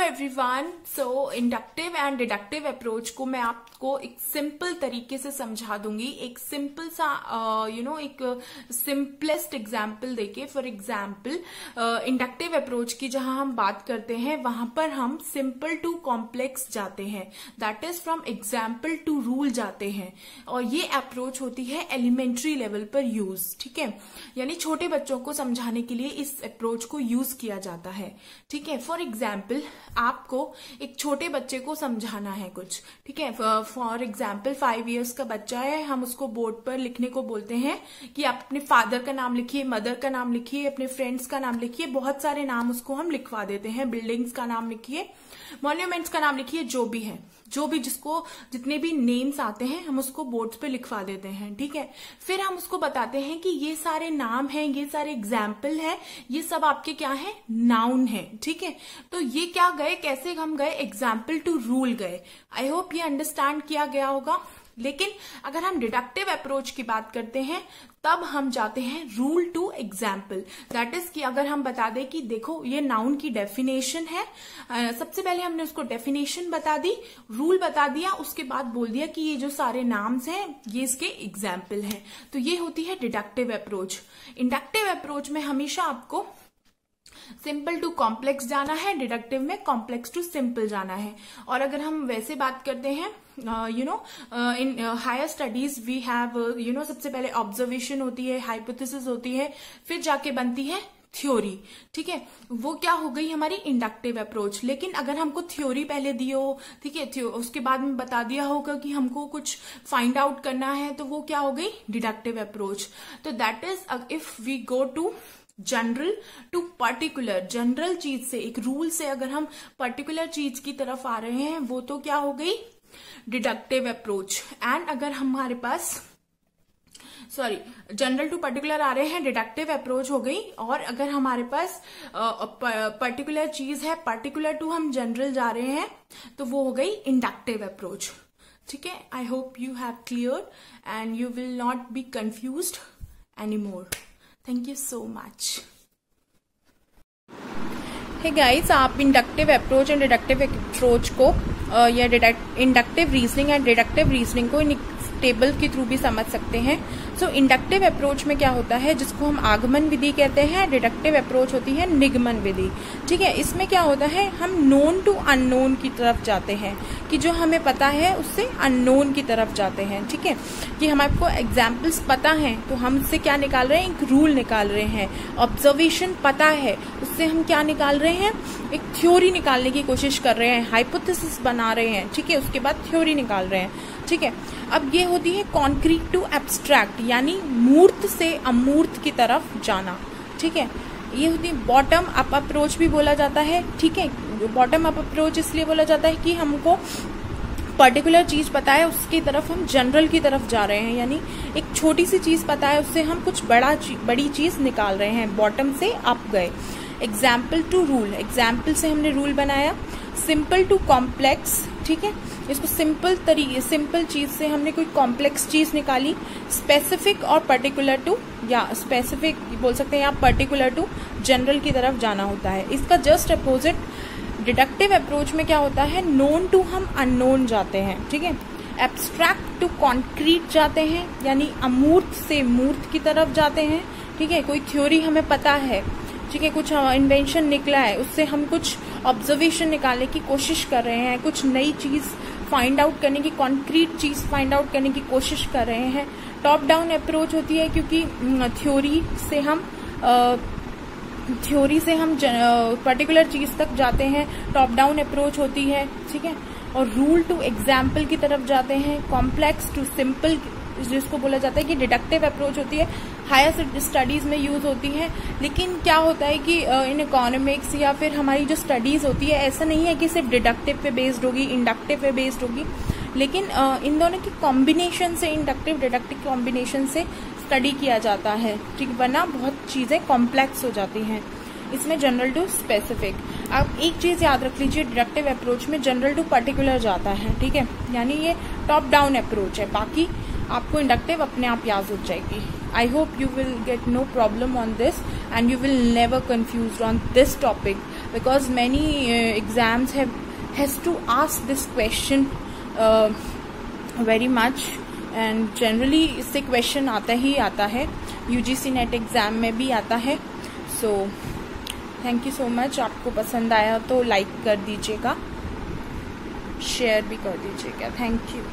Everyone. So inductive and deductive approach को मैं आपको एक सिंपल तरीके से समझा दूंगी, एक सिंपल सा एक सिंपलेस्ट एग्जांपल देके। फॉर एग्जांपल इंडक्टिव अप्रोच की जहां हम बात करते हैं वहां पर हम सिंपल टू कॉम्प्लेक्स जाते हैं, that is from example to rule जाते हैं। और ये अप्रोच होती है एलिमेंट्री लेवल पर यूज, ठीक है, यानी छोटे बच्चों को समझाने के लिए इस अप्रोच को यूज किया जाता है, ठीक है। फॉर एग्जाम्पल आपको एक छोटे बच्चे को समझाना है कुछ, ठीक है। फॉर एग्जाम्पल 5 इयर्स का बच्चा है, हम उसको बोर्ड पर लिखने को बोलते हैं कि आप अपने फादर का नाम लिखिए, मदर का नाम लिखिए, अपने फ्रेंड्स का नाम लिखिए, बहुत सारे नाम उसको हम लिखवा देते हैं, बिल्डिंग्स का नाम लिखिए, मॉन्यूमेंट्स का नाम लिखिए, जो भी है, जो भी जिसको जितने भी नेम्स आते हैं हम उसको बोर्ड्स पे लिखवा देते हैं, ठीक है। फिर हम उसको बताते हैं कि ये सारे नाम हैं, ये सारे एग्जाम्पल है, ये सब आपके क्या है, नाउन है, ठीक है। तो ये क्या गए, कैसे हम गए, एग्जाम्पल टू रूल गए। आई होप ये अंडरस्टैंड किया गया होगा। लेकिन अगर हम डिडक्टिव अप्रोच की बात करते हैं तब हम जाते हैं rule to example. That is कि अगर हम बता दें कि देखो ये नाउन की डेफिनेशन है, सबसे पहले हमने उसको डेफिनेशन बता दी, रूल बता दिया, उसके बाद बोल दिया कि ये जो सारे नाम्स हैं ये इसके एग्जाम्पल हैं। तो ये होती है डिडक्टिव अप्रोच। इंडक्टिव अप्रोच में हमेशा आपको सिंपल टू कॉम्प्लेक्स जाना है, डिडक्टिव में कॉम्प्लेक्स टू सिंपल जाना है। और अगर हम वैसे बात करते हैं in higher studies we have सबसे पहले ऑब्जर्वेशन होती है, हाइपोथेसिस होती है, फिर जाके बनती है थ्योरी, ठीक है। वो क्या हो गई हमारी इंडक्टिव अप्रोच। लेकिन अगर हमको थ्योरी पहले दी हो, ठीक है, उसके बाद में बता दिया होगा कि हमको कुछ फाइंड आउट करना है, तो वो क्या हो गई डिडक्टिव अप्रोच। तो that is if we go to general to particular, general चीज से, एक रूल से अगर हम पर्टिकुलर चीज की तरफ आ रहे हैं वो तो क्या हो गई डिडक्टिव अप्रोच। एंड अगर हमारे पास जनरल टू पर्टिकुलर आ रहे हैं, डिडक्टिव अप्रोच हो गई। और अगर हमारे पास पर्टिकुलर चीज है, पर्टिकुलर टू हम जनरल जा रहे हैं, तो वो हो गई इंडक्टिव अप्रोच, ठीक है। I hope you have clear and you will not be confused any more. Thank you so much. Hey guys, आप inductive approach and deductive approach को या inductive reasoning and deductive reasoning को इन table के through भी समझ सकते हैं। सो inductive approach में क्या होता है, जिसको हम आगमन विधि कहते हैं, डिडक्टिव अप्रोच होती है निगमन विधि, ठीक है। इसमें क्या होता है, हम नोन टू अननोन की तरफ जाते हैं, कि जो हमें पता है उससे अननोन की तरफ जाते हैं, ठीक है। कि हमारे को एग्जाम्पल्स पता हैं तो हम उससे क्या निकाल रहे हैं, एक रूल निकाल रहे हैं। ऑब्जर्वेशन पता है, उससे हम क्या निकाल रहे हैं, एक थ्योरी निकालने की कोशिश कर रहे हैं, हाइपोथेसिस बना रहे हैं, ठीक है। उसके बाद थ्योरी निकाल रहे हैं, ठीक है। अब ये होती है कॉन्क्रीट टू एब्स्ट्रैक्ट, यानी मूर्त से अमूर्त की तरफ जाना, ठीक है। ये होती है बॉटम अप अप्रोच भी बोला जाता है, ठीक है। बॉटम अप अप्रोच इसलिए बोला जाता है कि हमको पर्टिकुलर चीज पता है, उसकी तरफ हम जनरल की तरफ जा रहे हैं, यानी एक छोटी सी चीज पता है उससे हम कुछ बड़ी चीज निकाल रहे हैं, बॉटम से अप गए। एग्जाम्पल टू रूल, एग्जाम्पल से हमने रूल बनाया। सिंपल टू कॉम्प्लेक्स, ठीक है, इसको सिंपल चीज से हमने कोई कॉम्प्लेक्स चीज निकाली। स्पेसिफिक और पर्टिकुलर टू, या स्पेसिफिक बोल सकते हैं या पर्टिकुलर टू जनरल की तरफ जाना होता है। इसका जस्ट अपोजिट डिडक्टिव अप्रोच में क्या होता है, नोन टू हम अननोन जाते हैं, ठीक है। एब्स्ट्रैक्ट टू कॉन्क्रीट जाते हैं, यानी अमूर्त से मूर्त की तरफ जाते हैं, ठीक है। कोई थ्योरी हमें पता है, ठीक है, कुछ इन्वेंशन निकला है, उससे हम कुछ ऑब्जर्वेशन निकालने की कोशिश कर रहे हैं, कुछ नई चीज फाइंड आउट करने की, कॉन्क्रीट चीज फाइंड आउट करने की कोशिश कर रहे हैं। टॉप डाउन अप्रोच होती है, क्योंकि थ्योरी से हम पर्टिकुलर चीज तक जाते हैं, टॉप डाउन अप्रोच होती है, ठीक है। और रूल टू एग्जाम्पल की तरफ जाते हैं। कॉम्प्लेक्स टू सिंपल जिसको बोला जाता है कि डिडक्टिव अप्रोच होती है, हायर स्टडीज में यूज होती है। लेकिन क्या होता है कि इन इकोनॉमिक्स या फिर हमारी जो स्टडीज होती है, ऐसा नहीं है कि सिर्फ डिडक्टिव पे बेस्ड होगी, इंडक्टिव पे बेस्ड होगी, लेकिन इन दोनों की कॉम्बिनेशन से, इंडक्टिव डिडक्टिव कॉम्बिनेशन से स्टडी किया जाता है, ठीक, वरना बहुत चीजें कॉम्प्लेक्स हो जाती हैं। इसमें जनरल टू स्पेसिफिक, आप एक चीज याद रख लीजिए, डिडक्टिव अप्रोच में जनरल टू पर्टिकुलर जाता है, ठीक है, यानी ये टॉप डाउन अप्रोच है। बाकी आपको इंडक्टिव अपने आप याद हो जाएगी। I hope you will get no problem on this and you will never confused on this topic. Because many exams has to ask this question very much, and generally इससे question आता ही आता है, यूजीसी नेट एग्जाम में भी आता है. So thank you so much. आपको पसंद आया तो लाइक कर दीजिएगा, शेयर भी कर दीजिएगा. Thank you.